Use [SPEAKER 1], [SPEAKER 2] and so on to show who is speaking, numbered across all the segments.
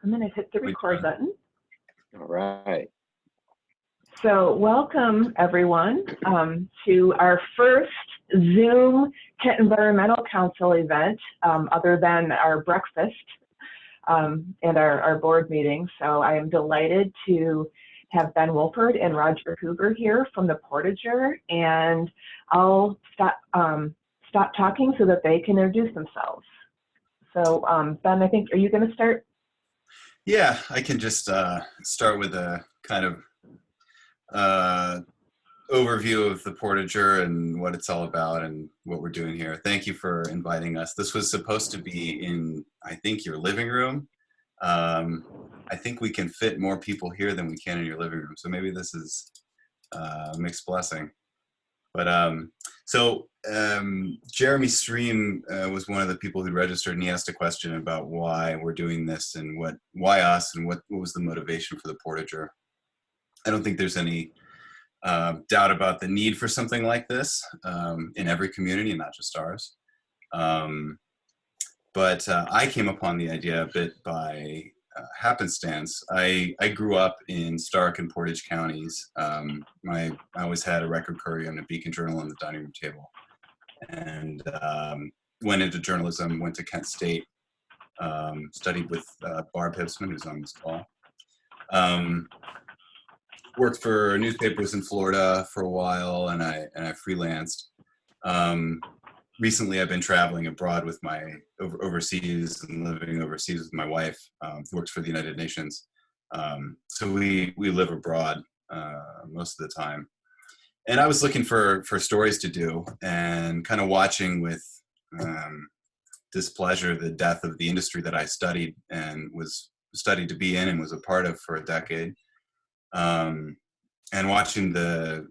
[SPEAKER 1] I'm going to hit the record button.
[SPEAKER 2] All right.
[SPEAKER 1] So welcome, everyone, to our first Zoom Kent Environmental Council event, other than our breakfast and our board meeting. So I am delighted to have Ben Wolford and Roger Hoover here from the Portager, and I'll stop talking so that they can introduce themselves. So Ben, I think, are you going to start?
[SPEAKER 3] Yeah, I can just start with a kind of overview of the Portager and what it's all about and what we're doing here. Thank you for inviting us. This was supposed to be in, I think, your living room. I think we can fit more people here than we can in your living room. So maybe this is a mixed blessing. But Jeremy Stream was one of the people who registered, and he asked a question about why we're doing this and why us and what was the motivation for the Portager. I don't think there's any doubt about the need for something like this in every community, not just ours. But I came upon the idea a bit by happenstance. I grew up in Stark and Portage counties. I always had a Record Courier and a Beacon Journal on the dining room table, and went into journalism. Went to Kent State, studied with Barb Hipsman, who's on this call. Worked for newspapers in Florida for a while, and I freelanced. Recently, I've been traveling abroad with my overseas and living overseas with my wife, who works for the United Nations. So we live abroad most of the time. And I was looking for stories to do and kind of watching with displeasure the death of the industry that I studied and was studied to be in and was a part of for a decade. And watching the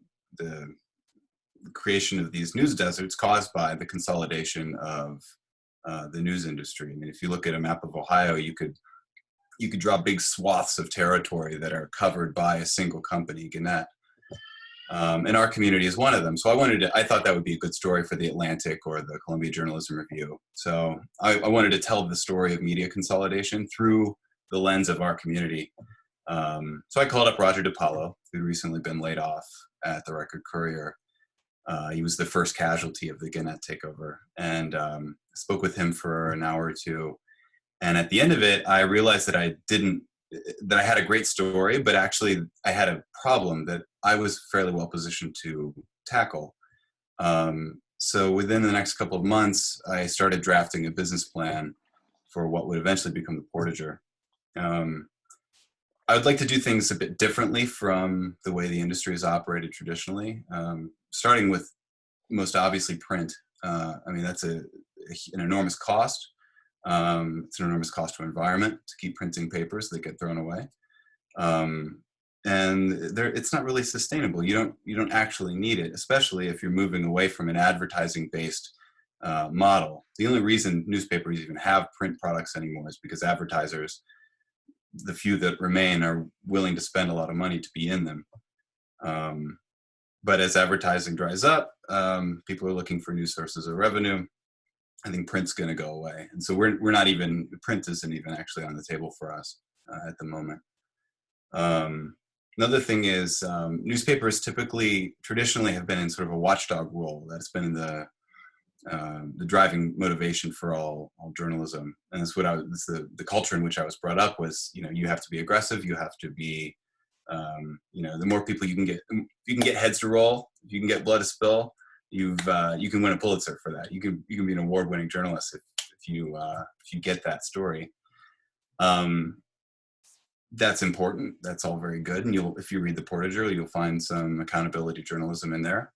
[SPEAKER 3] creation of these news deserts caused by the consolidation of the news industry. I mean, if you look at a map of Ohio, you could draw big swaths of territory that are covered by a single company, Gannett. And our community is one of them. So I thought that would be a good story for the Atlantic or the Columbia Journalism Review. So I wanted to tell the story of media consolidation through the lens of our community. So I called up Roger DiPaolo, who'd recently been laid off at the Record Courier. He was the first casualty of the Gannett takeover, and spoke with him for an hour or two. And at the end of it, I realized that I had a great story, but actually I had a problem that I was fairly well positioned to tackle. So within the next couple of months, I started drafting a business plan for what would eventually become the Portager. I would like to do things a bit differently from the way the industry has operated traditionally, starting with most obviously print. I mean, that's an enormous cost. It's an enormous cost to environment to keep printing papers that get thrown away. And it's not really sustainable. You don't actually need it, especially if you're moving away from an advertising-based model. The only reason newspapers even have print products anymore is because advertisers, the few that remain, are willing to spend a lot of money to be in them. But as advertising dries up, people are looking for new sources of revenue. I think print's going to go away. And so print isn't even actually on the table for us at the moment. Another thing is newspapers traditionally have been in sort of a watchdog role. That's been the driving motivation for all journalism. And that's the culture in which I was brought up was, you have to be aggressive. You have to be, the more people you can get heads to roll, if you can get blood to spill, you can win a Pulitzer for that. You can be an award-winning journalist if you get that story. That's important. That's all very good. And if you read the Portager, you'll find some accountability journalism in there.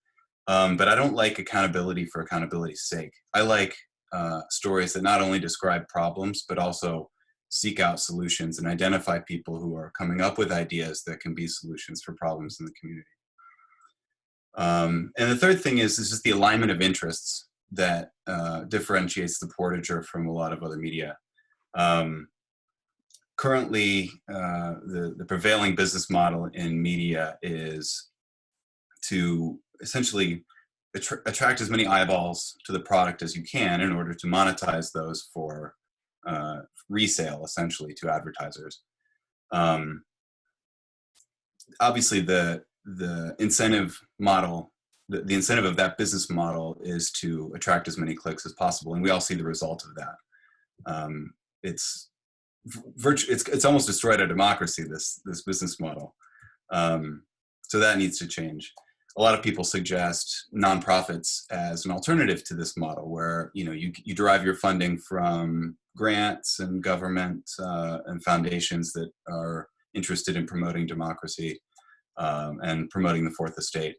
[SPEAKER 3] But I don't like accountability for accountability's sake. I like stories that not only describe problems, but also seek out solutions and identify people who are coming up with ideas that can be solutions for problems in the community. And the third thing is just the alignment of interests that differentiates the Portager from a lot of other media. Currently, the prevailing business model in media is to essentially attract as many eyeballs to the product as you can in order to monetize those for resale essentially to advertisers. Obviously, the incentive model, the incentive of that business model is to attract as many clicks as possible, and we all see the result of that. It's almost destroyed our democracy, this business model. So that needs to change. A lot of people suggest nonprofits as an alternative to this model, where you derive your funding from grants and government and foundations that are interested in promoting democracy and promoting the fourth estate.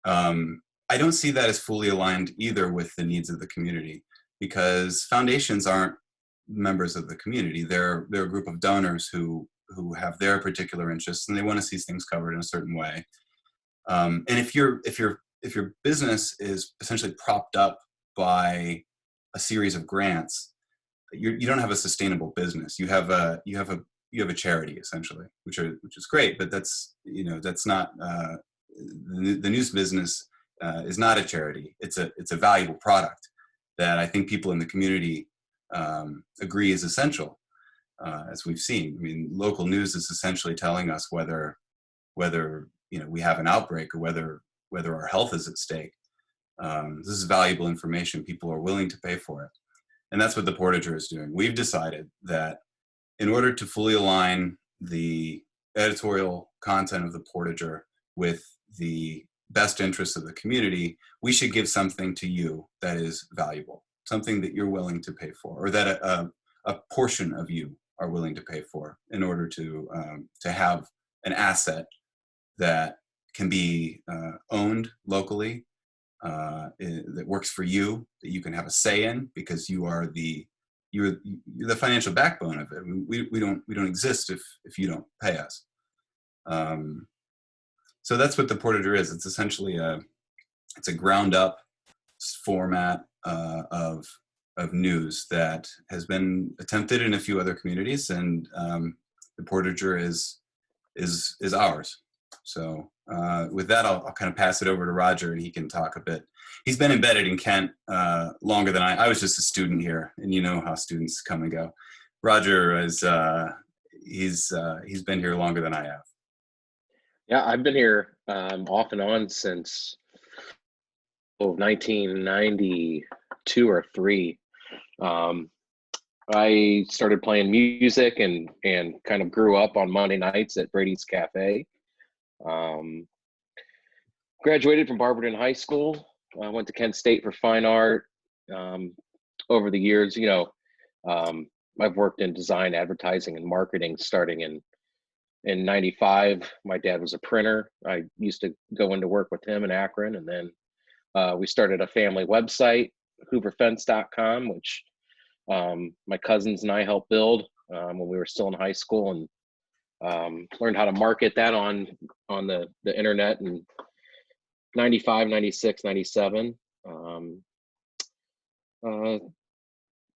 [SPEAKER 3] I don't see that as fully aligned either with the needs of the community, because foundations aren't members of the community. They're a group of donors who have their particular interests, and they want to see things covered in a certain way. And if your business is essentially propped up by a series of grants, you don't have a sustainable business. You have a charity essentially, which is great, but that's not the news business is not a charity. It's a valuable product that I think people in the community agree is essential, as we've seen. I mean, local news is essentially telling us whether we have an outbreak or whether our health is at stake. This is valuable information. People are willing to pay for it, and that's what the Portager is doing. We've decided that in order to fully align the editorial content of the Portager with the best interests of the community, we should give something to you that is valuable, something that you're willing to pay for, or that a portion of you are willing to pay for, in order to have an asset that can be owned locally, that works for you, that you can have a say in, because you're the financial backbone of it. We don't exist if you don't pay us. So that's what the Portager is. It's essentially it's a ground up format of news that has been attempted in a few other communities, and the Portager is ours. So with that, I'll kind of pass it over to Roger, and he can talk a bit. He's been embedded in Kent longer than I was just a student here, and you know how students come and go. Roger is he's been here longer than I have.
[SPEAKER 2] Yeah, I've been here off and on since 1992 or 3. I started playing music and kind of grew up on Monday nights at Brady's Cafe. Graduated from Barberton High School. I went to Kent State for fine art. Over the years, I've worked in design, advertising, and marketing starting in 95. My dad was a printer. I used to go into work with him in Akron, and then we started a family website, hooverfence.com, which my cousins and I helped build when we were still in high school, and learned how to market that on the internet in 95, 96, 97.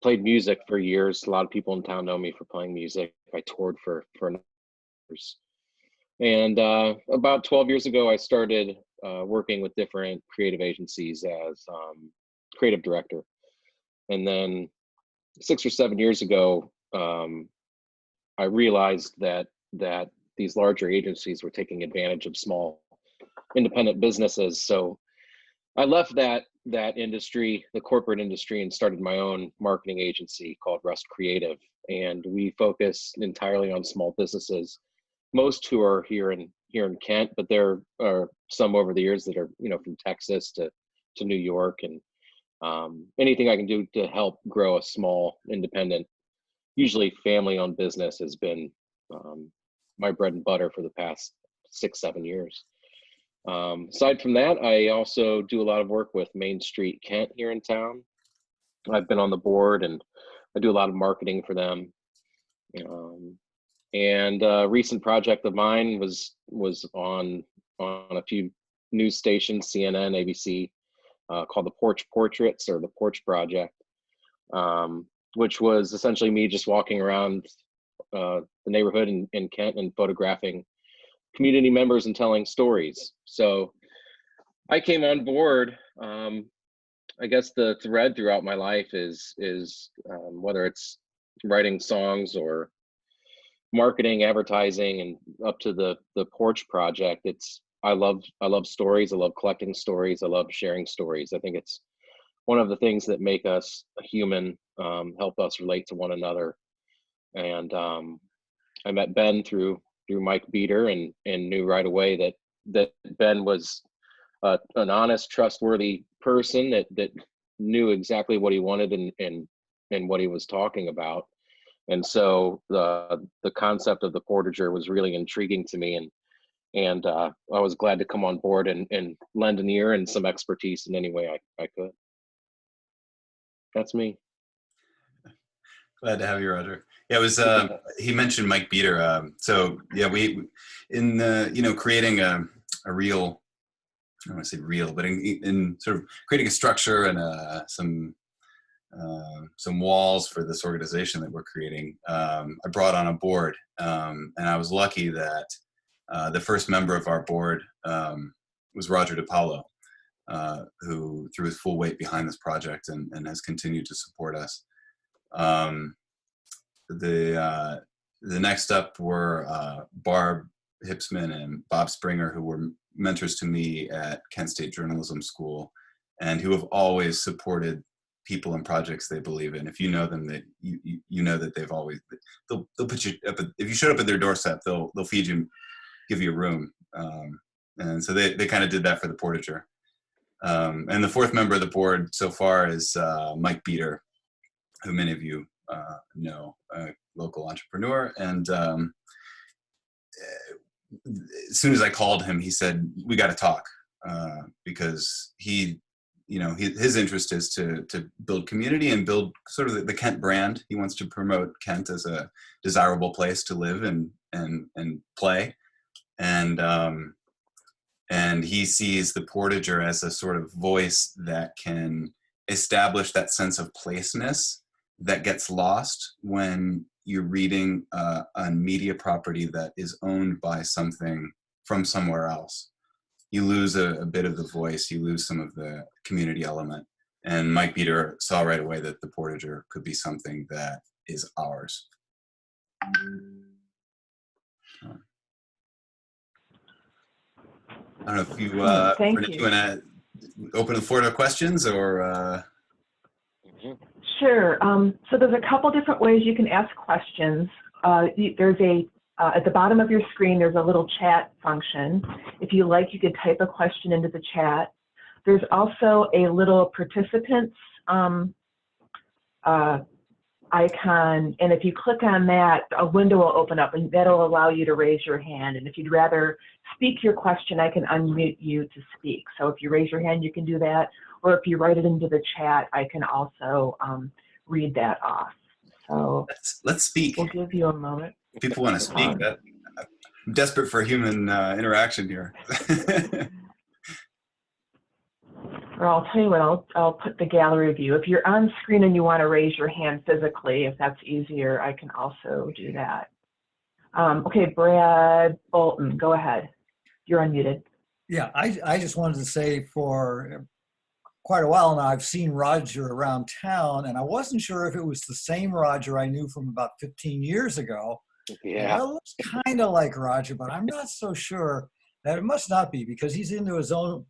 [SPEAKER 2] Played music for years. A lot of people in town know me for playing music. I toured for years. And about 12 years ago, I started working with different creative agencies as creative director. And then 6 or 7 years ago, I realized that these larger agencies were taking advantage of small independent businesses. So I left that industry, the corporate industry, and started my own marketing agency called Rust Creative. And we focus entirely on small businesses, most who are here in Kent, but there are some over the years that are, from Texas to New York, and anything I can do to help grow a small independent, usually family-owned business has been my bread and butter for the past 6-7 years. Aside from that, I also do a lot of work with Main Street Kent here in town. I've been on the board, and I do a lot of marketing for them. And a recent project of mine was on a few news stations, CNN, ABC, called the Porch Portraits, or the Porch Project, which was essentially me just walking around the neighborhood in Kent and photographing community members and telling stories. So I came on board. I guess the thread throughout my life is whether it's writing songs or marketing, advertising, and up to the Porch project. I love stories. I love collecting stories. I love sharing stories. I think it's one of the things that make us human, help us relate to one another. And I met Ben through Mike Beater, and knew right away that Ben was an honest, trustworthy person that knew exactly what he wanted and what he was talking about. And so the concept of the Portager was really intriguing to me, and I was glad to come on board and lend an ear and some expertise in any way I could. That's me.
[SPEAKER 3] Glad to have you, Roger. Yeah, it was. He mentioned Mike Beater. So yeah, we in creating a real. I don't want to say real, but in sort of creating a structure and some walls for this organization that we're creating. I brought on a board, and I was lucky that the first member of our board was Roger DiPaolo, who threw his full weight behind this project and has continued to support us. The next up were Barb Hipsman and Bob Springer, who were mentors to me at Kent State Journalism School, and who have always supported people and projects they believe in. If you know them, that you know that they'll put you up. If you showed up at their doorstep, they'll feed you, give you a room, and so they kind of did that for the Portager. And the fourth member of the board so far is Mike Beater, who many of you know, a local entrepreneur. And as soon as I called him, he said, "We got to talk," because his interest is to build community and build sort of the Kent brand. He wants to promote Kent as a desirable place to live and play. And he sees the Portager as a sort of voice that can establish that sense of placeness that gets lost when you're reading a media property that is owned by something from somewhere else. You lose a bit of the voice, you lose some of the community element. And Mike Beater saw right away that the Portager could be something that is ours. I don't know if you want to open the floor to questions or.
[SPEAKER 1] Sure. So there's a couple different ways you can ask questions. There's at the bottom of your screen, there's a little chat function. If you like, you could type a question into the chat. There's also a little participants icon, and if you click on that, a window will open up, and that'll allow you to raise your hand. And if you'd rather speak your question, I can unmute you to speak. So if you raise your hand, you can do that, or if you write it into the chat, I can also read that off. So
[SPEAKER 3] let's speak.
[SPEAKER 1] We'll give you a moment.
[SPEAKER 3] People want to speak. I'm desperate for human interaction here.
[SPEAKER 1] Or I'll tell you what, I'll put the gallery view. If you're on screen and you want to raise your hand physically, if that's easier, I can also do that. Okay, Brad Bolton, go ahead. You're unmuted.
[SPEAKER 4] Yeah, I just wanted to say for quite a while now, I've seen Roger around town, and I wasn't sure if it was the same Roger I knew from about 15 years ago.
[SPEAKER 2] Yeah.
[SPEAKER 4] It looks kind of like Roger, but I'm not so sure. That it must not be, because he's into his own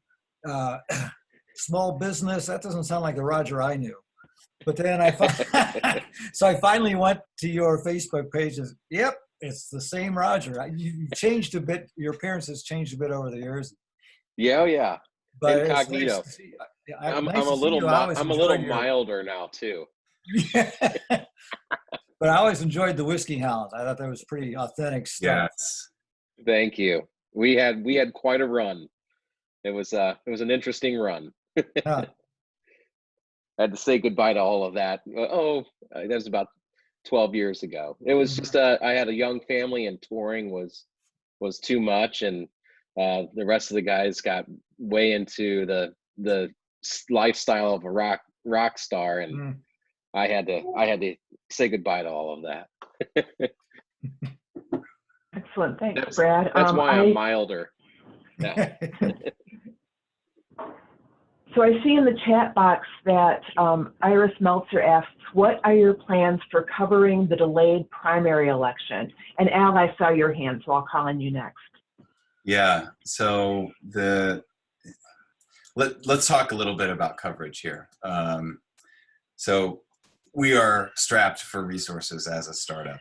[SPEAKER 4] small business. That doesn't sound like the Roger I knew. But then so I finally went to your Facebook page and, yep, it's the same Roger. You changed a bit. Your appearance has changed a bit over the years.
[SPEAKER 2] Yeah, yeah.
[SPEAKER 4] But
[SPEAKER 2] incognito.
[SPEAKER 4] It's nice
[SPEAKER 2] I'm a little milder now too.
[SPEAKER 4] Yeah. But I always enjoyed the Whiskey Hounds. I thought that was pretty authentic stuff.
[SPEAKER 3] Yes.
[SPEAKER 2] Thank you. We had quite a run. It was an interesting run.
[SPEAKER 4] Huh.
[SPEAKER 2] I had to say goodbye to all of that. That was about 12 years ago. It was just I had a young family, and touring was too much, and the rest of the guys got way into the lifestyle of a rock star, and I had to say goodbye to all of that.
[SPEAKER 1] Excellent, thanks, Brad.
[SPEAKER 2] That's why I'm milder now.
[SPEAKER 1] So I see in the chat box that Iris Meltzer asks, what are your plans for covering the delayed primary election? And Al, I saw your hand, so I'll call on you next.
[SPEAKER 3] Yeah, so let's talk a little bit about coverage here. So we are strapped for resources as a startup.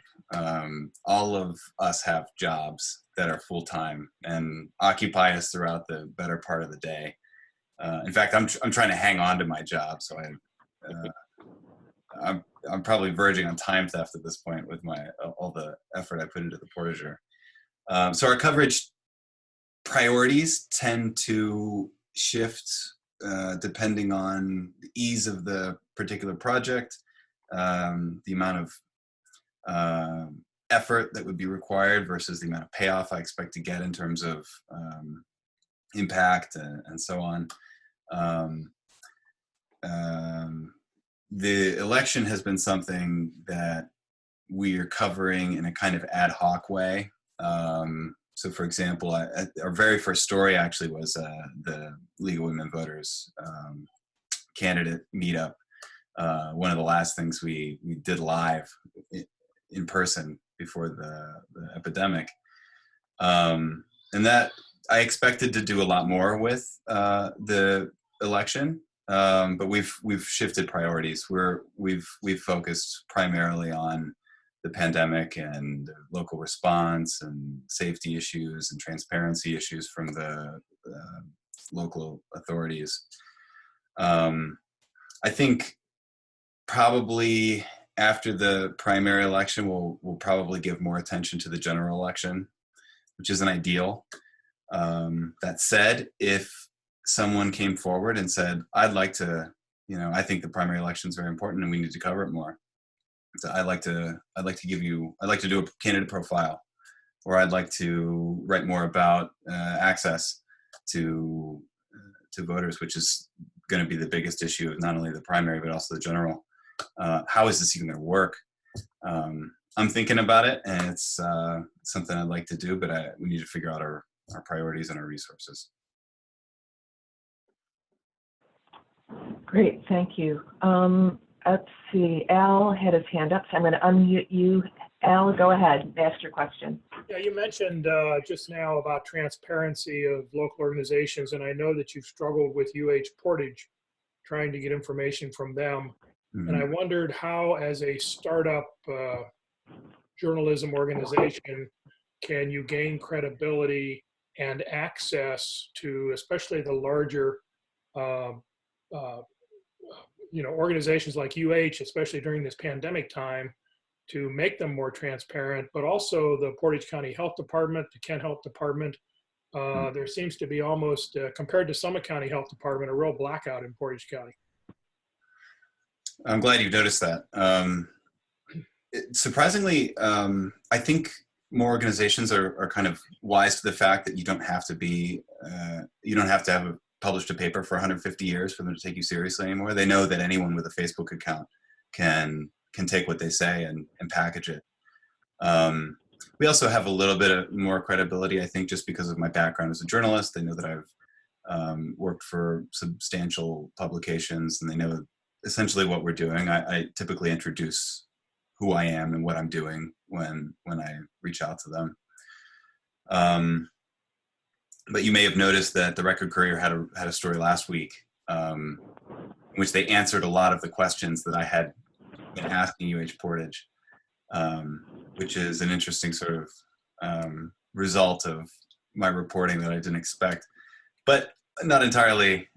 [SPEAKER 3] All of us have jobs that are full-time and occupy us throughout the better part of the day. In fact, I'm trying to hang on to my job, so I'm probably verging on time theft at this point with all the effort I put into the Portager. So our coverage priorities tend to shift depending on the ease of the particular project, the amount of effort that would be required versus the amount of payoff I expect to get in terms of impact and so on. The election has been something that we are covering in a kind of ad hoc way. So, for example, our very first story actually was the League of Women Voters candidate meetup. One of the last things we did live in person before the epidemic. And that I expected to do a lot more with the election, but we've shifted priorities. We've focused primarily on the pandemic and local response and safety issues and transparency issues from the local authorities. I think probably after the primary election, we'll probably give more attention to the general election, which isn't ideal. That said, if someone came forward and said, I'd like to, I think the primary election is very important and we need to cover it more. So I'd like to do a candidate profile, or I'd like to write more about access to voters, which is going to be the biggest issue of not only the primary, but also the general. How is this even going to work? I'm thinking about it, and it's something I'd like to do, but we need to figure out our priorities and our resources.
[SPEAKER 1] Great, thank you. Let's see, Al had his hand up, so I'm going to unmute you. Al, go ahead, ask your question.
[SPEAKER 5] Yeah, you mentioned just now about transparency of local organizations, and I know that you've struggled with Portage, trying to get information from them. Mm-hmm. And I wondered how, as a startup journalism organization, can you gain credibility and access to, especially the larger organizations like especially during this pandemic time, to make them more transparent, but also the Portage County Health Department, the Kent Health Department. There seems to be almost, compared to Summit County Health Department, a real blackout in Portage County.
[SPEAKER 3] I'm glad you've noticed that. Surprisingly, I think more organizations are kind of wise to the fact that you don't have to have published a paper for 150 years for them to take you seriously anymore. They know that anyone with a Facebook account can take what they say and package it. We also have a little bit more credibility, I think, just because of my background as a journalist. They know that I've worked for substantial publications, and they know essentially what we're doing. I typically introduce who I am and what I'm doing when I reach out to them. But you may have noticed that the Record Courier had a story last week in which they answered a lot of the questions that I had been asking Portage, which is an interesting sort of result of my reporting that I didn't expect, but not entirely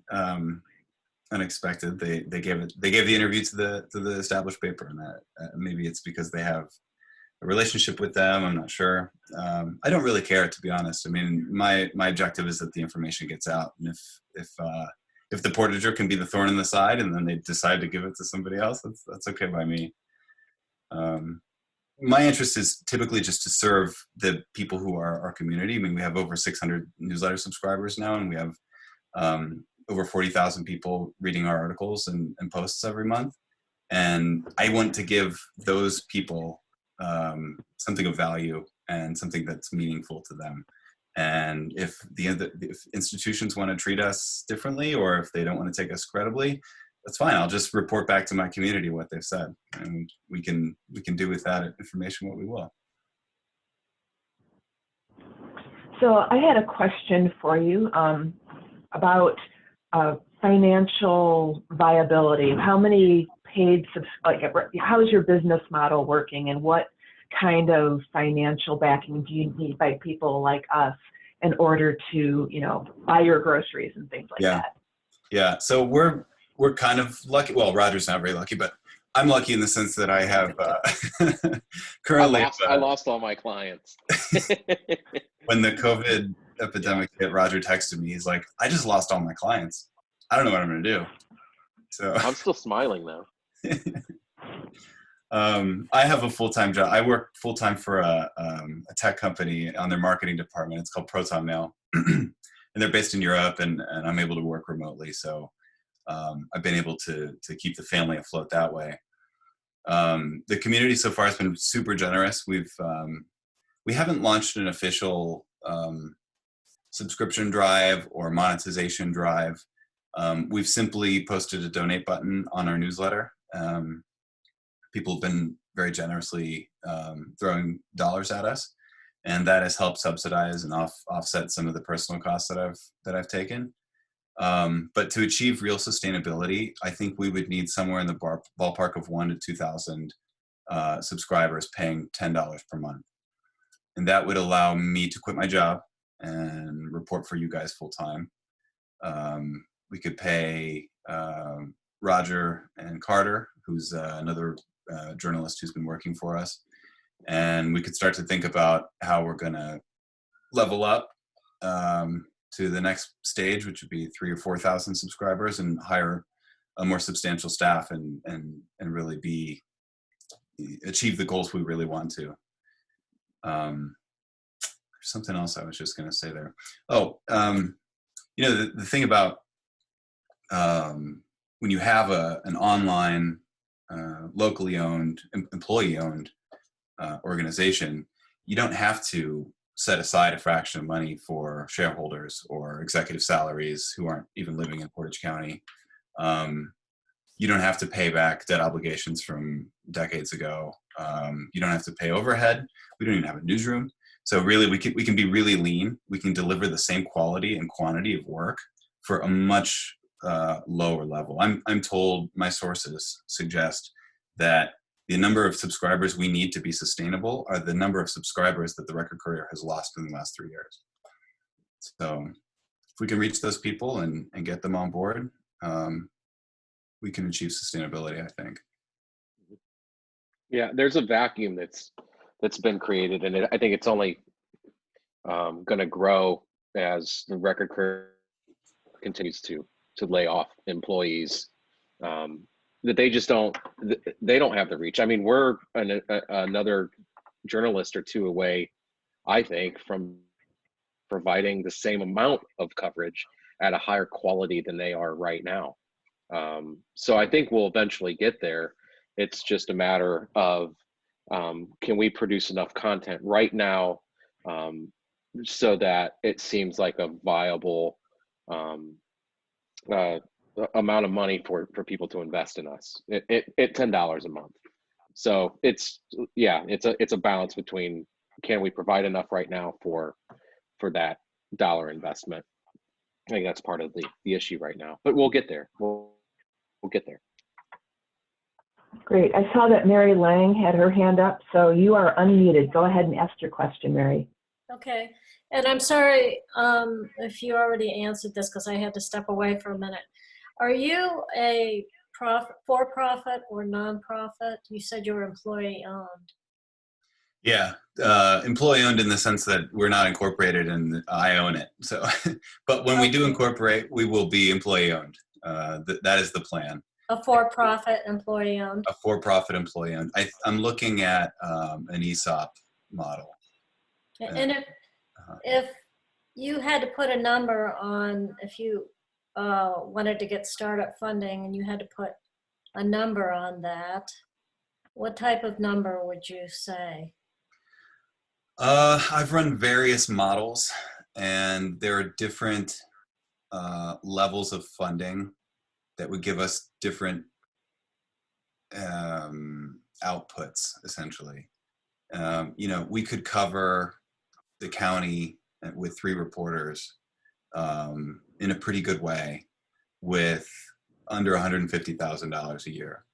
[SPEAKER 3] unexpected. They gave the interview to the established paper, and that maybe it's because they have a relationship with them. I'm not sure. I don't really care, to be honest. I mean, my objective is that the information gets out, and if the Portager can be the thorn in the side, and then they decide to give it to somebody else, that's okay by me. My interest is typically just to serve the people who are our community. I mean, we have over 600 newsletter subscribers now, and we have over 40,000 people reading our articles and posts every month. And I want to give those people something of value and something that's meaningful to them. And if institutions want to treat us differently, or if they don't want to take us credibly, that's fine. I'll just report back to my community what they've said, and we can do with that information what we will.
[SPEAKER 1] So I had a question for you about financial viability. How many paid how is your business model working, and what kind of financial backing do you need by people like us in order to, buy your groceries and things like that?
[SPEAKER 3] Yeah. So we're kind of lucky. Well, Roger's not very lucky, but I'm lucky in the sense that I have currently.
[SPEAKER 2] I lost all my clients.
[SPEAKER 3] When the COVID epidemic hit, Roger texted me. He's like, "I just lost all my clients. I don't know what I'm going to do." So
[SPEAKER 2] I'm still smiling though.
[SPEAKER 3] I have a full-time job. I work full-time for a tech company on their marketing department. It's called Proton Mail, and they're based in Europe, and I'm able to work remotely. So I've been able to keep the family afloat that way. The community so far has been super generous. We haven't launched an official subscription drive or monetization drive. We've simply posted a donate button on our newsletter. People have been very generously throwing dollars at us, and that has helped subsidize and offset some of the personal costs that I've taken. But to achieve real sustainability, I think we would need somewhere in the ballpark of 1,000 to 2,000 subscribers paying $10 per month. And that would allow me to quit my job and report for you guys full time. We could pay Roger and Carter, who's another journalist who's been working for us. And we could start to think about how we're going to level up to the next stage, which would be 3,000 or 4,000 subscribers, and hire a more substantial staff and really achieve the goals we really want to. Something else I was just going to say there. The thing about when you have an online, locally owned, employee-owned organization, you don't have to set aside a fraction of money for shareholders or executive salaries who aren't even living in Portage County. You don't have to pay back debt obligations from decades ago. You don't have to pay overhead. We don't even have a newsroom. So really, we can be really lean. We can deliver the same quality and quantity of work for a much lower level. I'm told, my sources suggest that the number of subscribers we need to be sustainable are the number of subscribers that the Record Courier has lost in the last 3 years. So if we can reach those people and get them on board, we can achieve sustainability, I think.
[SPEAKER 2] Yeah, there's a vacuum that's been created, and I think it's only going to grow as the Record Courier continues to lay off employees. That they just don't have the reach. I mean, we're another journalist or two away, I think, from providing the same amount of coverage at a higher quality than they are right now. So I think we'll eventually get there. It's just a matter of can we produce enough content right now so that it seems like a viable amount of money for people to invest in us at $10 a month. So it's a balance between, can we provide enough right now for that dollar investment? I think that's part of the issue right now, but we'll get there. We'll get there.
[SPEAKER 1] Great. I saw that Mary Lang had her hand up, so you are unmuted. Go ahead and ask your question, Mary.
[SPEAKER 6] Okay. And I'm sorry if you already answered this because I had to step away for a minute. Are you a for-profit or nonprofit? You said you were employee-owned.
[SPEAKER 3] Yeah, employee-owned in the sense that we're not incorporated and I own it. So, but when we do incorporate, we will be employee-owned. That is the plan.
[SPEAKER 6] A for-profit employee-owned.
[SPEAKER 3] A for-profit employee-owned. I'm looking at an ESOP model.
[SPEAKER 6] And if you had to put a number on, if you wanted to get startup funding and you had to put a number on that, what type of number would you say?
[SPEAKER 3] I've run various models, and there are different levels of funding that would give us different outputs, essentially. We could cover the county with 3 reporters in a pretty good way with under $150,000 a year.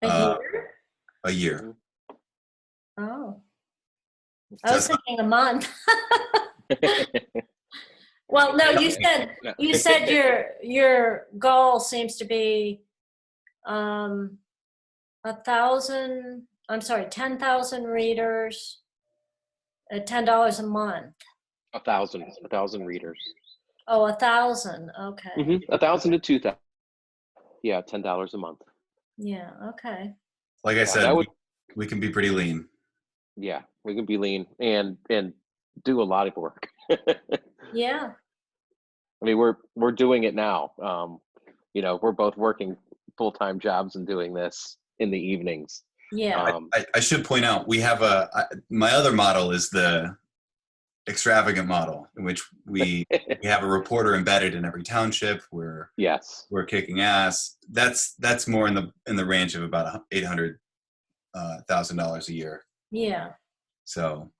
[SPEAKER 6] A year?
[SPEAKER 3] A year.
[SPEAKER 6] Oh. I was thinking a month. Well, no, you said your goal seems to be 10,000 readers at $10 a month.
[SPEAKER 2] 1,000 readers.
[SPEAKER 6] Oh, 1,000. Okay.
[SPEAKER 2] 1,000 to 2,000. Yeah, $10 a month.
[SPEAKER 6] Yeah. Okay.
[SPEAKER 3] Like I said, we can be pretty lean.
[SPEAKER 2] Yeah, we can be lean and do a lot of work.
[SPEAKER 6] Yeah.
[SPEAKER 2] I mean, we're doing it now. We're both working full-time jobs and doing this in the evenings.
[SPEAKER 6] Yeah.
[SPEAKER 3] I should point out, we have my other model is the extravagant model, in which we have a reporter embedded in every township. We're kicking ass. That's more in the range of about $800,000 a year.
[SPEAKER 6] Yeah.
[SPEAKER 3] So,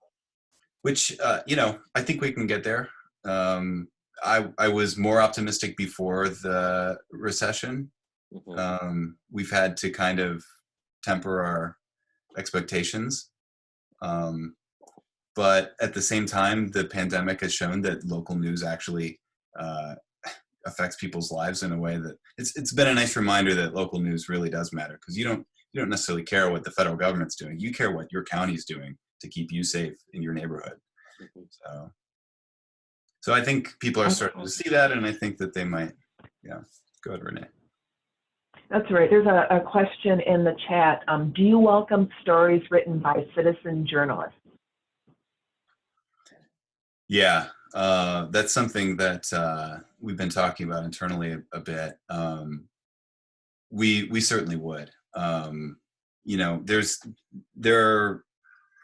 [SPEAKER 3] which I think we can get there. I was more optimistic before the recession. We've had to kind of temper our expectations. But at the same time, the pandemic has shown that local news actually affects people's lives in a way that it's been a nice reminder that local news really does matter, because you don't necessarily care what the federal government's doing. You care what your county's doing to keep you safe in your neighborhood. So I think people are starting to see that, and I think that they might. Yeah, go ahead, Renee.
[SPEAKER 1] That's right. There's a question in the chat. Do you welcome stories written by citizen journalists?
[SPEAKER 3] Yeah, that's something that we've been talking about internally a bit. We certainly would.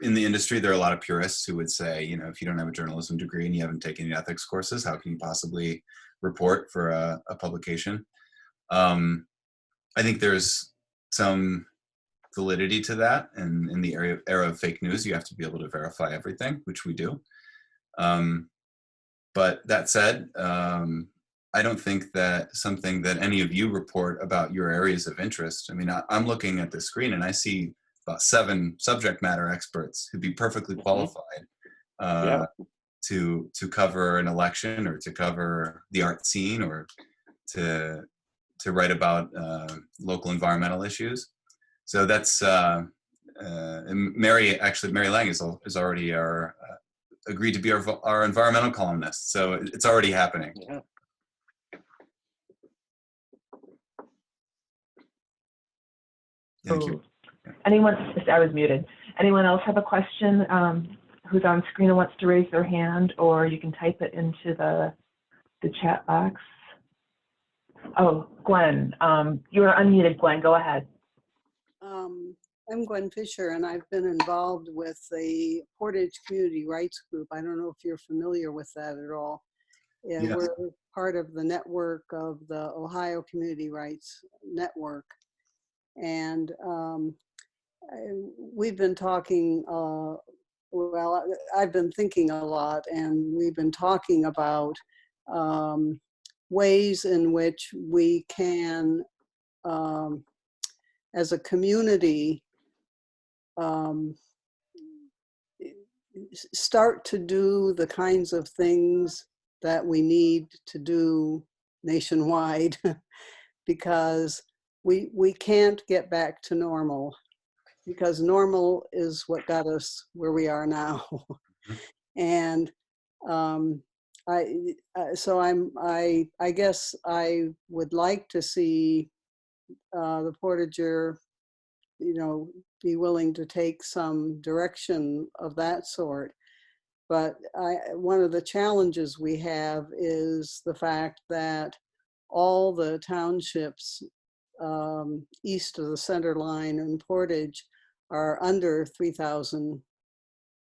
[SPEAKER 3] In the industry, there are a lot of purists who would say, if you don't have a journalism degree and you haven't taken any ethics courses, how can you possibly report for a publication? I think there's some validity to that, and in the era of fake news, you have to be able to verify everything, which we do. But that said, I don't think that something that any of you report about your areas of interest. I mean, I'm looking at the screen and I see about 7 subject matter experts who'd be perfectly qualified to cover an election, or to cover the art scene, or to write about local environmental issues. So that's and Mary Lang is already agreed to be our environmental columnist. So it's already happening.
[SPEAKER 2] Yeah.
[SPEAKER 3] Thank you.
[SPEAKER 1] I was muted. Anyone else have a question who's on screen and wants to raise their hand, or you can type it into the chat box. Oh, Gwen, you're unmuted, Gwen, go ahead.
[SPEAKER 7] I'm Gwen Fisher, and I've been involved with the Portage Community Rights Group. I don't know if you're familiar with that at all. Yeah, yes. We're part of the network of the Ohio Community Rights Network. And we've been talking, I've been thinking a lot, and we've been talking about ways in which we can, as a community, start to do the kinds of things that we need to do nationwide, because we can't get back to normal, because normal is what got us where we are now. And I guess I would like to see the Portager, be willing to take some direction of that sort. But one of the challenges we have is the fact that all the townships east of the center line in Portage are under 3,000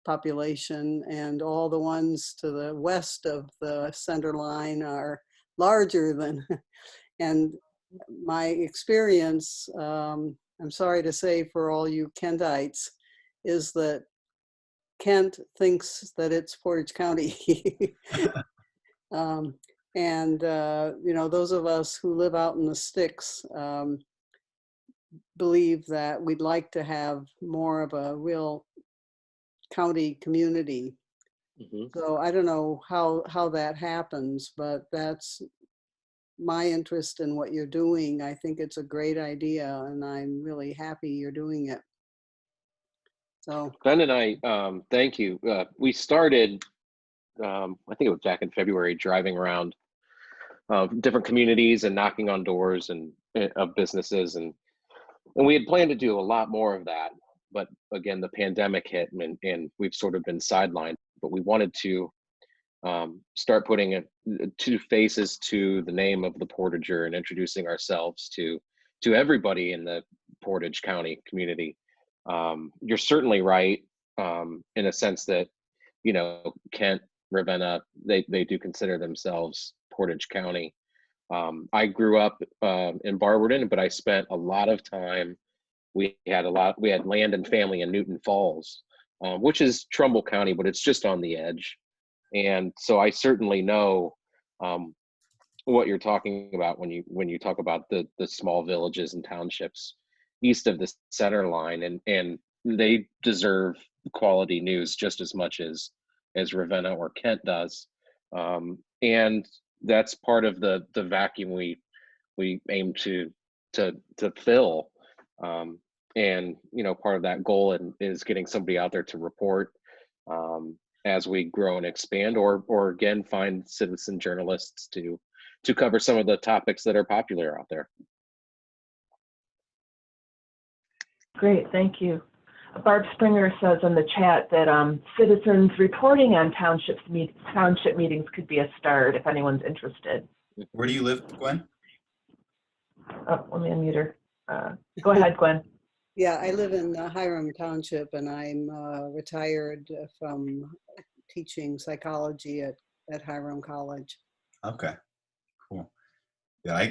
[SPEAKER 7] population, and all the ones to the west of the center line are larger than, and my experience, I'm sorry to say for all you Kentites, is that Kent thinks that it's Portage County. And, you know, those of us who live out in the sticks believe that we'd like to have more of a real county community. So I don't know how that happens, but that's my interest in what you're doing. I think it's a great idea, and I'm really happy you're doing it. So
[SPEAKER 2] Ben and I, thank you. We started, I think it was back in February, driving around different communities and knocking on doors and of businesses, and we had planned to do a lot more of that. But again, the pandemic hit, and we've sort of been sidelined. But we wanted to start putting two faces to the name of the Portager and introducing ourselves to everybody in the Portage County community. You're certainly right in a sense that, you know, Kent, Ravenna, they do consider themselves Portage County. I grew up in Barberton, but I spent a lot of time. We had land and family in Newton Falls, which is Trumbull County, but it's just on the edge. And so I certainly know what you're talking about when you talk about the small villages and townships east of the center line, and they deserve quality news just as much as Ravenna or Kent does. And that's part of the vacuum we aim to fill. And you know, part of that goal is getting somebody out there to report as we grow and expand, or again find citizen journalists to cover some of the topics that are popular out there.
[SPEAKER 1] Great, thank you. Barb Springer says in the chat that citizens reporting on township meetings could be a start if anyone's interested.
[SPEAKER 3] Where do you live, Gwen?
[SPEAKER 1] Oh, let me unmute her. Go ahead, Gwen.
[SPEAKER 7] yeah, I live in Hiram Township, and I'm retired from teaching psychology at Hiram College.
[SPEAKER 3] Okay, cool. Yeah,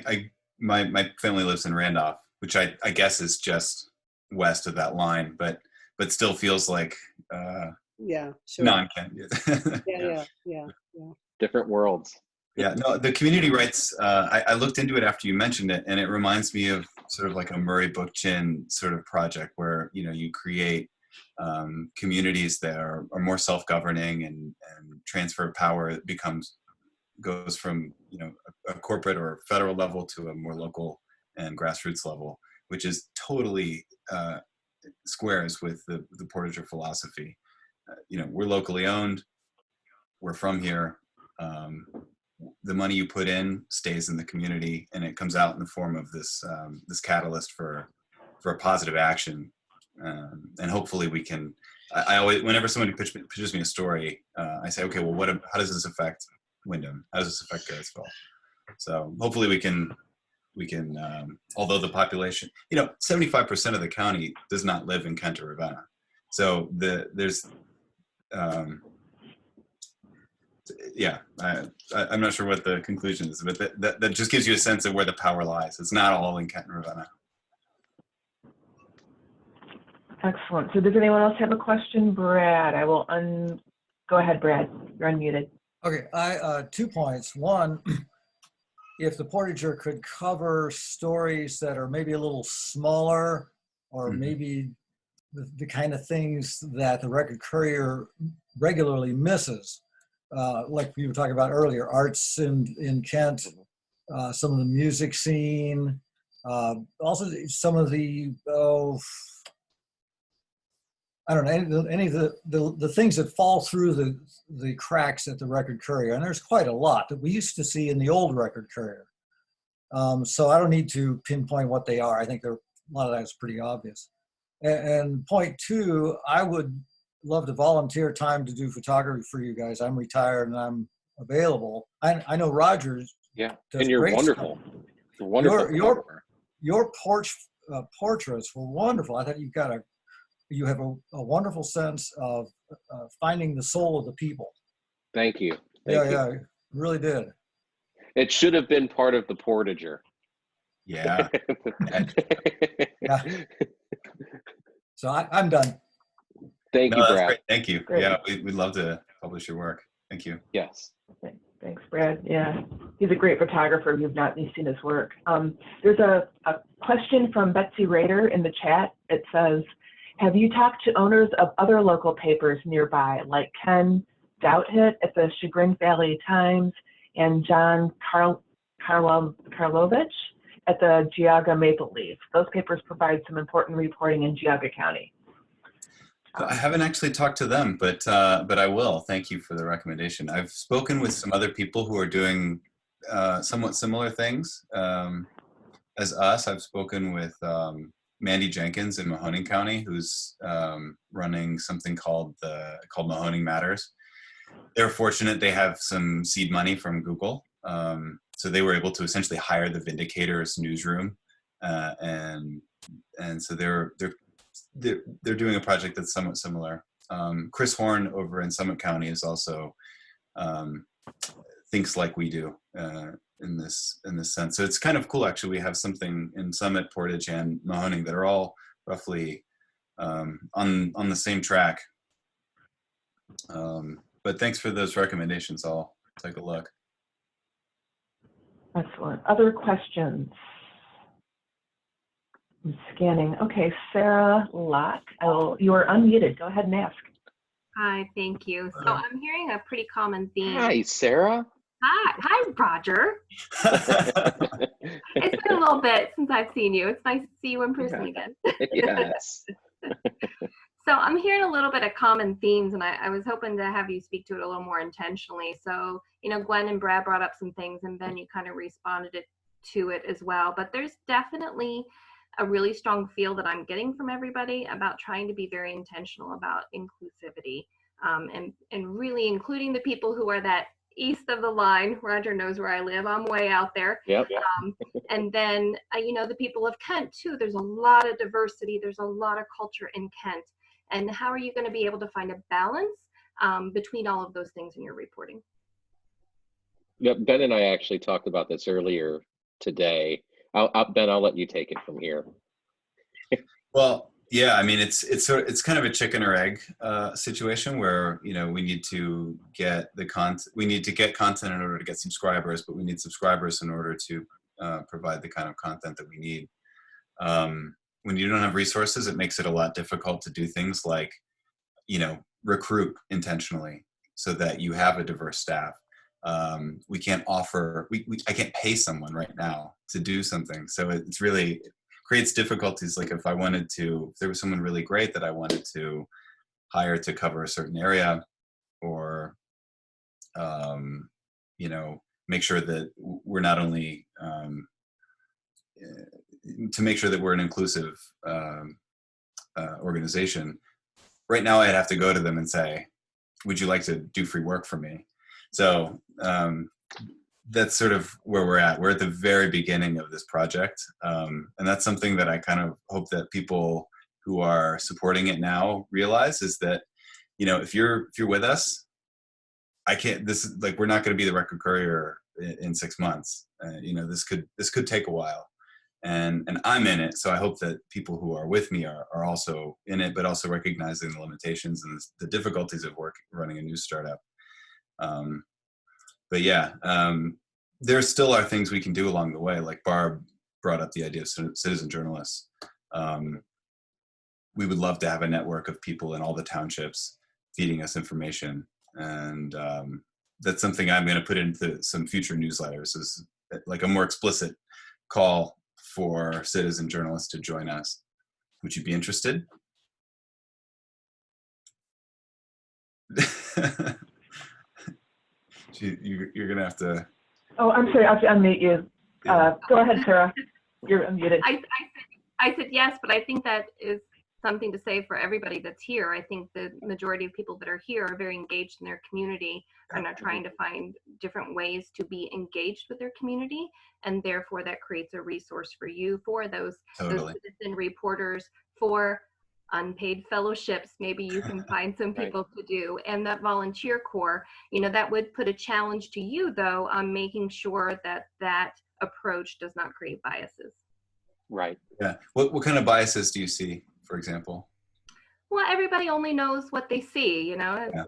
[SPEAKER 3] my family lives in Randolph, which I guess is just west of that line, but still feels like
[SPEAKER 7] Yeah, sure.
[SPEAKER 3] non-Kent.
[SPEAKER 7] Yeah.
[SPEAKER 2] Different worlds.
[SPEAKER 3] Yeah, no, the community rights, I looked into it after you mentioned it, and it reminds me of sort of like a Murray Bookchin sort of project where, you know, you create communities that are more self-governing, and transfer of power goes from, you know, a corporate or federal level to a more local and grassroots level, which is totally squares with the Portager philosophy. You know, we're locally owned, we're from here. The money you put in stays in the community, and it comes out in the form of this catalyst for a positive action. And hopefully we can. I always, whenever somebody pitches me a story, I say, okay, well, how does this affect Wyndham? How does this affect Garrettsville? So hopefully we can. Although the population, you know, 75% of the county does not live in Kent or Ravenna, so there's. Yeah, I'm not sure what the conclusion is, but that just gives you a sense of where the power lies. It's not all in Kent and Ravenna.
[SPEAKER 1] Excellent. So does anyone else have a question? Brad, I will go ahead, Brad. You're unmuted.
[SPEAKER 4] Okay, 2 points. One, if the Portager could cover stories that are maybe a little smaller, or maybe the kind of things that the Record Courier regularly misses, like we were talking about earlier, arts in Kent, some of the music scene, also some of the, I don't know, any of the things that fall through the cracks at the Record Courier. And there's quite a lot that we used to see in the old Record Courier. So I don't need to pinpoint what they are. I think a lot of that is pretty obvious. And point two, I would love to volunteer time to do photography for you guys. I'm retired and I'm available. I know Rogers.
[SPEAKER 2] Yeah, and you're wonderful.
[SPEAKER 4] Stuff.
[SPEAKER 2] You're wonderful.
[SPEAKER 4] Your portraits were wonderful. I thought you have a wonderful sense of finding the soul of the people.
[SPEAKER 2] Thank you.
[SPEAKER 4] Yeah, really did.
[SPEAKER 2] It should have been part of the Portager.
[SPEAKER 3] Yeah.
[SPEAKER 4] Yeah. So I'm done.
[SPEAKER 2] Thank
[SPEAKER 3] No,
[SPEAKER 2] you,
[SPEAKER 3] that's
[SPEAKER 2] Brad.
[SPEAKER 3] great. Thank you.
[SPEAKER 1] Great.
[SPEAKER 3] Yeah, we'd love to publish your work. Thank you.
[SPEAKER 2] Yes.
[SPEAKER 1] Thanks, Brad. Yeah, he's a great photographer if you've not seen his work. There's a question from Betsy Rader in the chat. It says, have you talked to owners of other local papers nearby, like Ken Douthit at the Chagrin Valley Times and John Karlovich at the Geauga Maple Leaf? Those papers provide some important reporting in Geauga County.
[SPEAKER 3] I haven't actually talked to them, but I will. Thank you for the recommendation. I've spoken with some other people who are doing somewhat similar things as us. I've spoken with Mandy Jenkins in Mahoning County, who's running something called Mahoning Matters. They're fortunate; they have some seed money from Google, so they were able to essentially hire the Vindicator's newsroom, and so they're doing a project that's somewhat similar. Chris Horn over in Summit County is also thinks like we do in this sense. So it's kind of cool, actually. We have something in Summit, Portage, and Mahoning that are all roughly on the same track. But thanks for those recommendations. I'll take a look.
[SPEAKER 1] Excellent. Other questions? I'm scanning. Okay, Sarah Locke, you are unmuted. Go ahead and ask.
[SPEAKER 8] Hi, thank you. So I'm hearing a pretty common theme.
[SPEAKER 2] Hi, Sarah.
[SPEAKER 8] Hi, Roger. It's been a little bit since I've seen you. It's nice to see you in person again.
[SPEAKER 2] Yes.
[SPEAKER 8] So I'm hearing a little bit of common themes, and I was hoping to have you speak to it a little more intentionally. So, Gwen and Brad brought up some things, and then you kind of responded to it as well. But there's definitely a really strong feel that I'm getting from everybody about trying to be very intentional about inclusivity, and really including the people who are that east of the line. Roger knows where I live. I'm way out there.
[SPEAKER 2] Yep.
[SPEAKER 8] And then, the people of Kent too. There's a lot of diversity. There's a lot of culture in Kent. And how are you going to be able to find a balance between all of those things in your reporting?
[SPEAKER 2] Yep. Ben and I actually talked about this earlier today. Ben, I'll let you take it from here.
[SPEAKER 3] Well, yeah, I mean, it's kind of a chicken or egg situation where we need to get the content. We need to get content in order to get subscribers, but we need subscribers in order to provide the kind of content that we need. When you don't have resources, it makes it a lot difficult to do things like, recruit intentionally so that you have a diverse staff. We can't offer, I can't pay someone right now to do something. So it's really creates difficulties. Like if there was someone really great that I wanted to hire to cover a certain area, or, make sure that we're not only, to make sure that we're an inclusive organization. Right now, I'd have to go to them and say, would you like to do free work for me? So that's sort of where we're at. We're at the very beginning of this project. And that's something that I kind of hope that people who are supporting it now realize is that, if you're with us, we're not going to be the record courier in 6 months. This could take a while. And I'm in it, so I hope that people who are with me are also in it, but also recognizing the limitations and the difficulties of running a new startup. But yeah, there still are things we can do along the way. Like Barb brought up the idea of citizen journalists. We would love to have a network of people in all the townships feeding us information, and that's something I'm going to put into some future newsletters, is like a more explicit call for citizen journalists to join us. Would you be interested? You're gonna have to.
[SPEAKER 1] Oh, I'm sorry. I'll unmute you. Go ahead, Sarah. You're unmuted.
[SPEAKER 8] I said yes, but I think that is something to say for everybody that's here. I think the majority of people that are here are very engaged in their community and are trying to find different ways to be engaged with their community, and therefore that creates a resource for you, for those citizen reporters, for unpaid fellowships. Maybe you can find some people to do, and that volunteer corps. That would put a challenge to you though on making sure that approach does not create biases.
[SPEAKER 2] Right.
[SPEAKER 3] Yeah. What kind of biases do you see, for example?
[SPEAKER 8] Well, everybody only knows what they see, you know.
[SPEAKER 3] Yeah.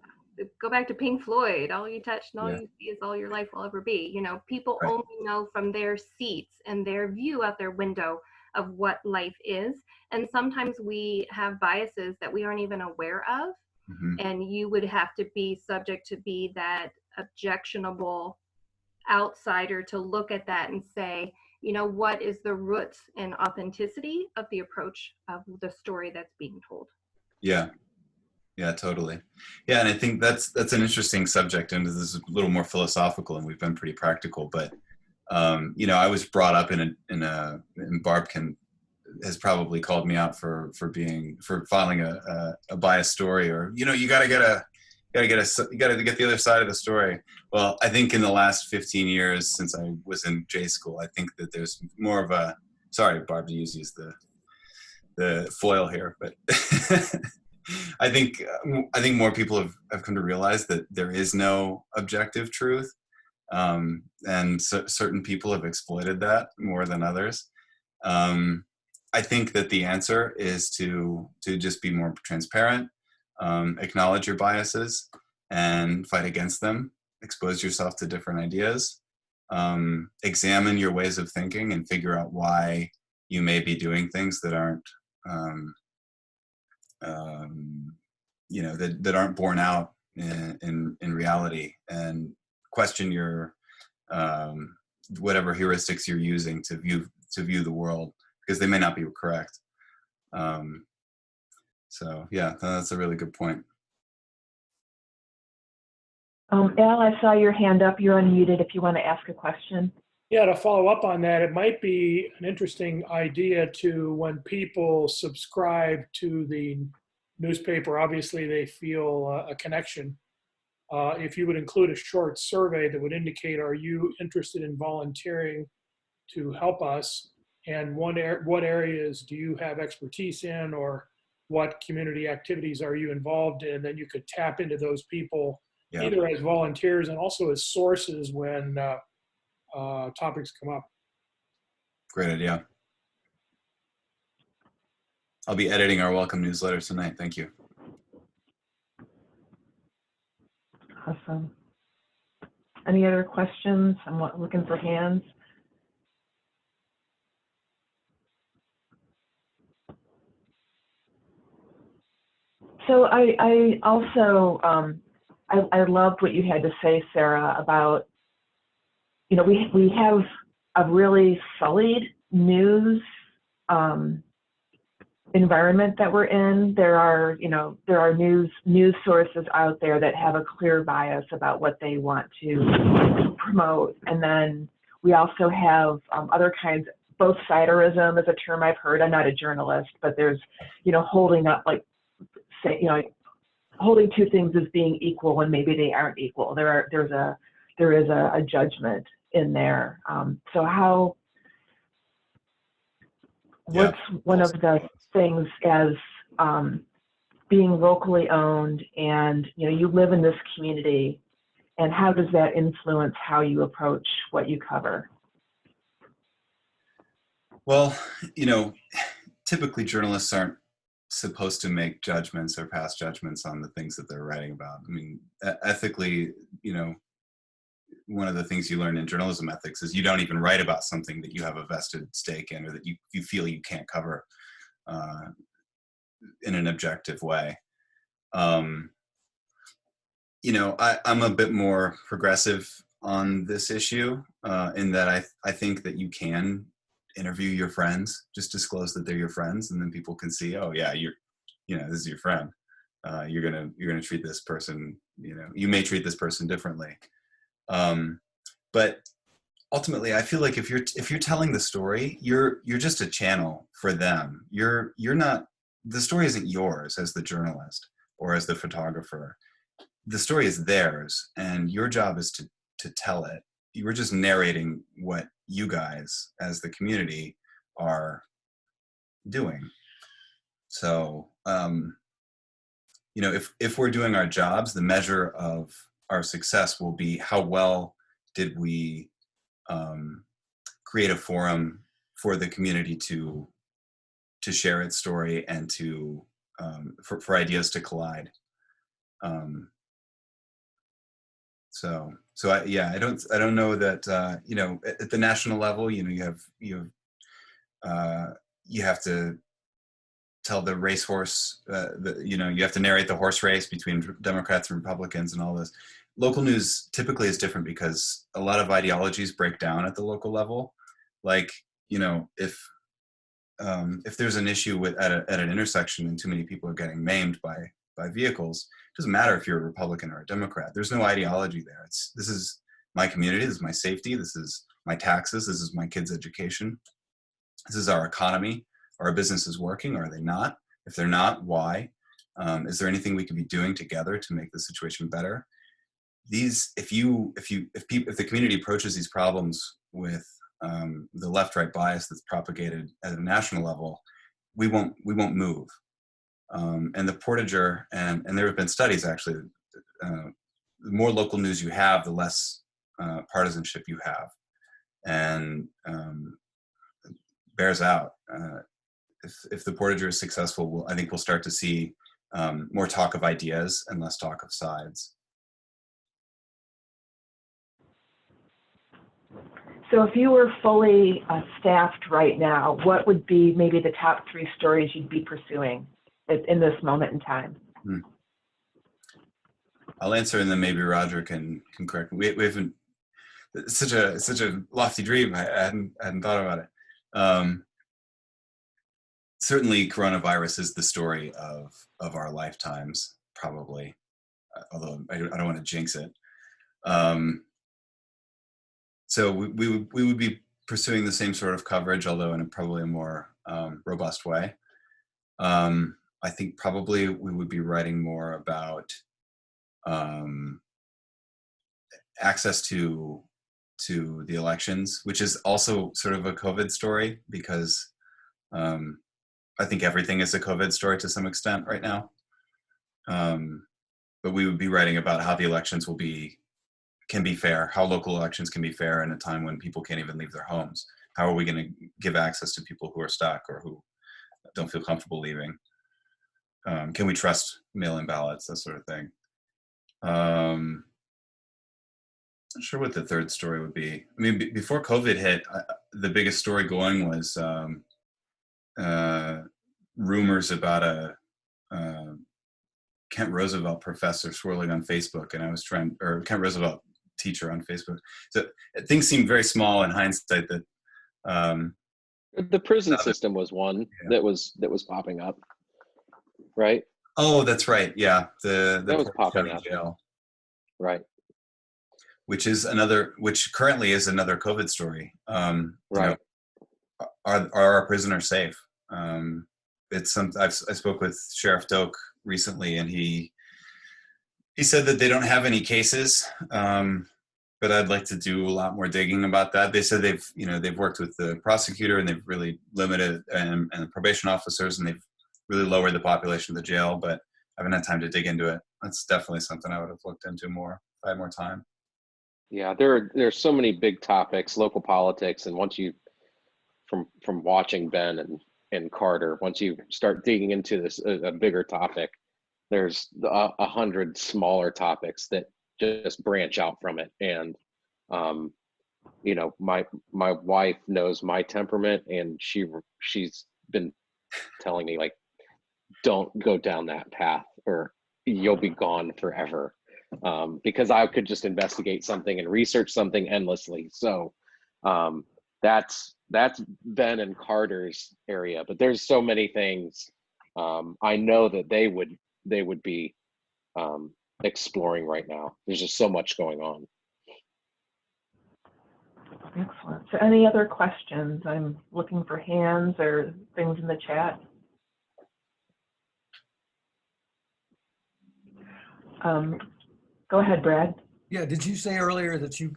[SPEAKER 8] Go back to Pink Floyd, all you touch and all
[SPEAKER 3] Yeah.
[SPEAKER 8] you see is all your life will ever be. You know, people
[SPEAKER 3] Right.
[SPEAKER 8] only know from their seats and their view out their window of what life is. And sometimes we have biases that we aren't even aware of.
[SPEAKER 3] Mm-hmm.
[SPEAKER 8] And you would have to be subject to be that objectionable outsider to look at that and say, you know, what is the roots and authenticity of the approach of the story that's being told?
[SPEAKER 3] Yeah. Yeah, totally. Yeah, and I think that's an interesting subject, and this is a little more philosophical, and we've been pretty practical. But you know, I was brought up in Barb has probably called me out for filing a biased story, or you know, you got to get the other side of the story. Well, I think in the last 15 years since I was in J school, I think that there's more of a, sorry, Barb, to use the foil here, but I think more people have come to realize that there is no objective truth, and certain people have exploited that more than others. I think that the answer is to just be more transparent, acknowledge your biases, and fight against them. Expose yourself to different ideas. Examine your ways of thinking and figure out why you may be doing things that aren't. You know, that aren't borne out in reality, and question your whatever heuristics you're using to view the world, because they may not be correct. So yeah, that's a really good point.
[SPEAKER 1] Al, I saw your hand up. You're unmuted if you want to ask a question.
[SPEAKER 5] Yeah, to follow up on that, it might be an interesting idea to, when people subscribe to the newspaper, obviously they feel a connection. If you would include a short survey that would indicate, are you interested in volunteering to help us? And what areas do you have expertise in, or what community activities are you involved in? Then you could tap into those people,
[SPEAKER 3] Yeah.
[SPEAKER 5] either as volunteers and also as sources when topics come up.
[SPEAKER 3] Great idea. I'll be editing our welcome newsletter tonight. Thank you.
[SPEAKER 1] Awesome. Any other questions? I'm looking for hands. So I also, I loved what you had to say, Sarah, about, you know, we have a really sullied news environment that we're in. There are news sources out there that have a clear bias about what they want to promote. And then we also have other kinds, both siderism is a term I've heard. I'm not a journalist, but there's, you know, holding up, like, say, you know, holding two things as being equal when maybe they aren't equal. There is a judgment in there. So what's one of the things as being locally owned, and you know, you live in this community, and how does that influence how you approach what you cover?
[SPEAKER 3] Well, you know, typically journalists aren't supposed to make judgments or pass judgments on the things that they're writing about. I mean, ethically, you know, one of the things you learn in journalism ethics is you don't even write about something that you have a vested stake in, or that you feel you can't cover in an objective way. You know, I'm a bit more progressive on this issue, in that I think that you can interview your friends, just disclose that they're your friends, and then people can see, oh yeah, this is your friend. You're gonna treat this person, you know, you may treat this person differently. But ultimately, I feel like if you're telling the story, you're just a channel for them. You're not, the story isn't yours as the journalist or as the photographer. The story is theirs, and your job is to tell it. You were just narrating what you guys as the community are doing. So, you know, if we're doing our jobs, the measure of our success will be how well did we create a forum for the community to share its story and to for ideas to collide. So I don't know that you know, at the national level, you know, you have to tell the racehorse, you know, you have to narrate the horse race between Democrats and Republicans and all this. Local news typically is different because a lot of ideologies break down at the local level. Like, you know, if there's an issue at an intersection and too many people are getting maimed by vehicles, it doesn't matter if you're a Republican or a Democrat. There's no ideology there. This is my community, this is my safety, this is my taxes, this is my kids' education, this is our economy. Are our businesses working? Or are they not? If they're not, why? Is there anything we could be doing together to make the situation better? If the community approaches these problems with the left-right bias that's propagated at a national level, we won't move. And the Portager, and there have been studies actually, the more local news you have, the less partisanship you have, and bears out. If the Portager is successful, I think we'll start to see more talk of ideas and less talk of sides.
[SPEAKER 1] So if you were fully staffed right now, what would be maybe the top 3 stories you'd be pursuing in this moment in time?
[SPEAKER 3] I'll answer, and then maybe Roger can correct me. We haven't. It's such a lofty dream. I hadn't thought about it. Certainly, coronavirus is the story of our lifetimes, probably. Although I don't want to jinx it. So we would be pursuing the same sort of coverage, although in probably a more robust way. I think probably we would be writing more about access to the elections, which is also sort of a COVID story, because I think everything is a COVID story to some extent right now. But we would be writing about how the elections can be fair, how local elections can be fair in a time when people can't even leave their homes. How are we going to give access to people who are stuck or who don't feel comfortable leaving? Can we trust mail-in ballots, that sort of thing? Not sure what the third story would be. I mean, before COVID hit, the biggest story going was rumors about a Kent Roosevelt professor swirling on Facebook, and or Kent Roosevelt teacher on Facebook. So things seem very small in hindsight. That
[SPEAKER 2] the prison system was one that was popping up, right?
[SPEAKER 3] Oh, that's right. Yeah, the
[SPEAKER 2] was popping up.
[SPEAKER 3] Jail,
[SPEAKER 2] right?
[SPEAKER 3] Which currently is another COVID story.
[SPEAKER 2] Right.
[SPEAKER 3] You know, are our prisoners safe? I spoke with Sheriff Doak recently, and he said that they don't have any cases, but I'd like to do a lot more digging about that. They said they've worked with the prosecutor, and they've really limited and the probation officers, and they've really lowered the population of the jail, but I haven't had time to dig into it. That's definitely something I would have looked into more if I had more time.
[SPEAKER 2] Yeah, there are so many big topics, local politics, and once you from watching Ben and Carter, once you start digging into this a bigger topic, there's 100 smaller topics that just branch out from it. And you know, my wife knows my temperament, and she's been telling me, like, don't go down that path or you'll be gone forever, because I could just investigate something and research something endlessly. So that's Ben and Carter's area, but there's so many things I know that they would be exploring right now. There's just so much going on.
[SPEAKER 1] Excellent. So any other questions? I'm looking for hands or things in the chat. Go ahead, Brad.
[SPEAKER 4] Yeah, did you say earlier that you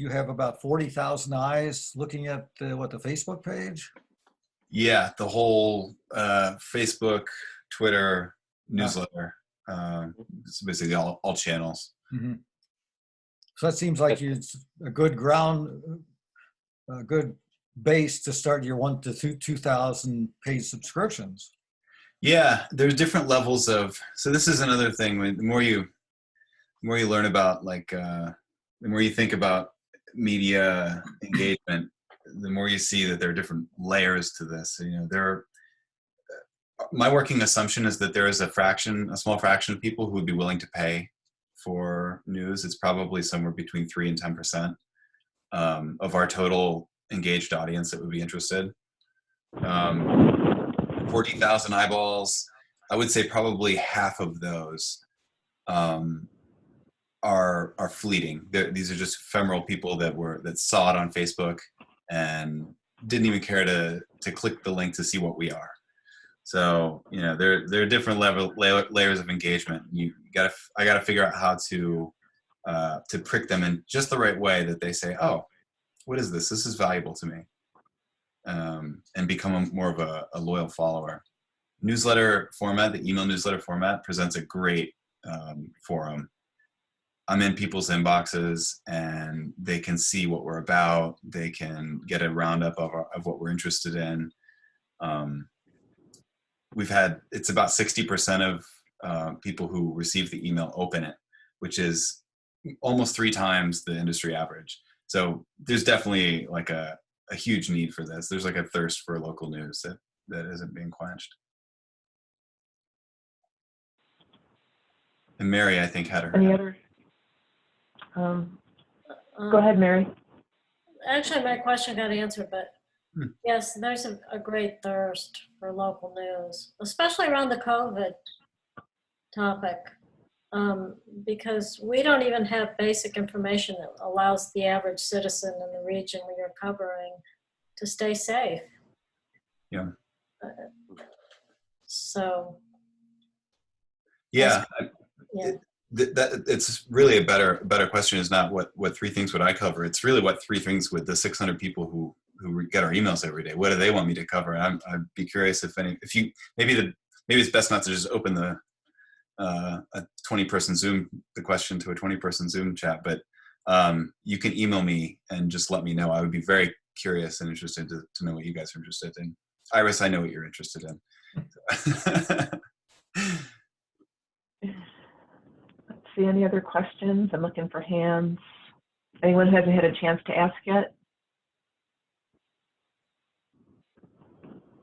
[SPEAKER 4] have about 40,000 eyes looking at the Facebook page?
[SPEAKER 3] Yeah, the whole Facebook, Twitter, newsletter. It's basically all channels.
[SPEAKER 4] Mm-hmm. So that seems like it's a good ground a good base to start your 1,000 to 2,000 paid subscriptions.
[SPEAKER 3] Yeah, there's different levels of. So this is another thing. The more you learn about, like, the more you think about media engagement, the more you see that there are different layers to this. You know, my working assumption is that there is a small fraction of people who would be willing to pay for news. It's probably somewhere between 3 and 10% of our total engaged audience that would be interested. 40,000 eyeballs. I would say probably half of those are fleeting. These are just ephemeral people that saw it on Facebook and didn't even care to click the link to see what we are. So, you know, there are different layers of engagement. I got to figure out how to prick them in just the right way that they say, oh, what is this? This is valuable to me. And become more of a loyal follower. Newsletter format, the email newsletter format, presents a great forum. I'm in people's inboxes and they can see what we're about. They can get a roundup of what we're interested in. It's about 60% of people who receive the email open it, which is almost 3 times the industry average. So there's definitely like a huge need for this. There's like a thirst for local news that isn't being quenched. And Mary, I think, had her.
[SPEAKER 1] Any other? Go ahead, Mary.
[SPEAKER 6] Actually, my question got answered, but yes, there's a great thirst for local news, especially around the COVID topic, because we don't even have basic information that allows the average citizen in the region we are covering to stay safe.
[SPEAKER 3] Yeah.
[SPEAKER 6] So.
[SPEAKER 3] Yeah.
[SPEAKER 6] Yeah.
[SPEAKER 3] It's really a better question is not what 3 things would I cover. It's really what 3 things would the 600 people who get our emails every day. What do they want me to cover? I'd be curious if you maybe it's best not to just open a 20-person Zoom the question to a 20-person Zoom chat, but you can email me and just let me know. I would be very curious and interested to know what you guys are interested in. Iris, I know what you're interested in.
[SPEAKER 1] Let's see, any other questions? I'm looking for hands. Anyone hasn't had a chance to ask yet?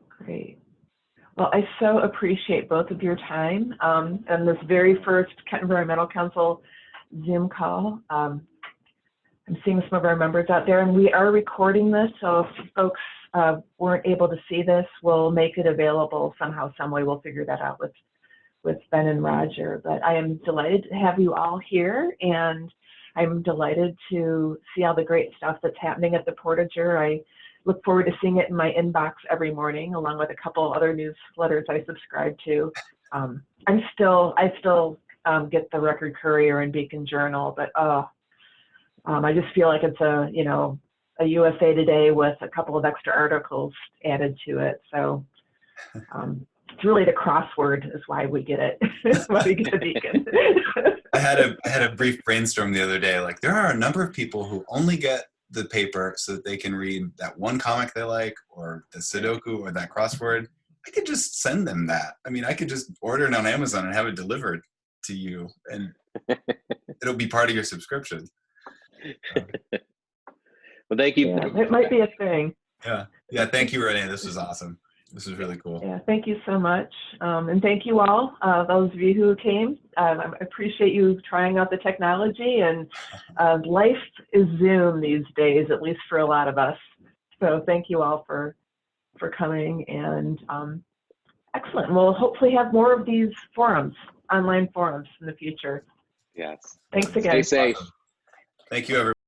[SPEAKER 1] Great. Well, I so appreciate both of your time on this very first Kent Environmental Council Zoom call. I'm seeing some of our members out there, and we are recording this, so if folks weren't able to see this, we'll make it available somehow, some way. We'll figure that out with Ben and Roger. But I am delighted to have you all here, and I'm delighted to see all the great stuff that's happening at the Portager. I look forward to seeing it in my inbox every morning, along with a couple other newsletters I subscribe to. I still get the Record Courier and Beacon Journal, but I just feel like it's a USA Today with a couple of extra articles added to it. So it's really the crossword is why we get it, why we get a Beacon.
[SPEAKER 3] I had a brief brainstorm the other day. Like, there are a number of people who only get the paper so that they can read that one comic they like, or the Sudoku, or that crossword. I could just send them that. I mean, I could just order it on Amazon and have it delivered to you, and it'll be part of your subscription.
[SPEAKER 2] Well, thank you.
[SPEAKER 1] Yeah, it might be a thing.
[SPEAKER 3] Yeah. Thank you, Renee. This was awesome. This was really cool.
[SPEAKER 1] Yeah, thank you so much. And thank you all, those of you who came. I appreciate you trying out the technology, and life is Zoom these days, at least for a lot of us. So thank you all for coming, and excellent. We'll hopefully have more of these forums, online forums in the future.
[SPEAKER 2] Yes.
[SPEAKER 1] Thanks again.
[SPEAKER 2] Stay safe.
[SPEAKER 3] Thank you, everyone.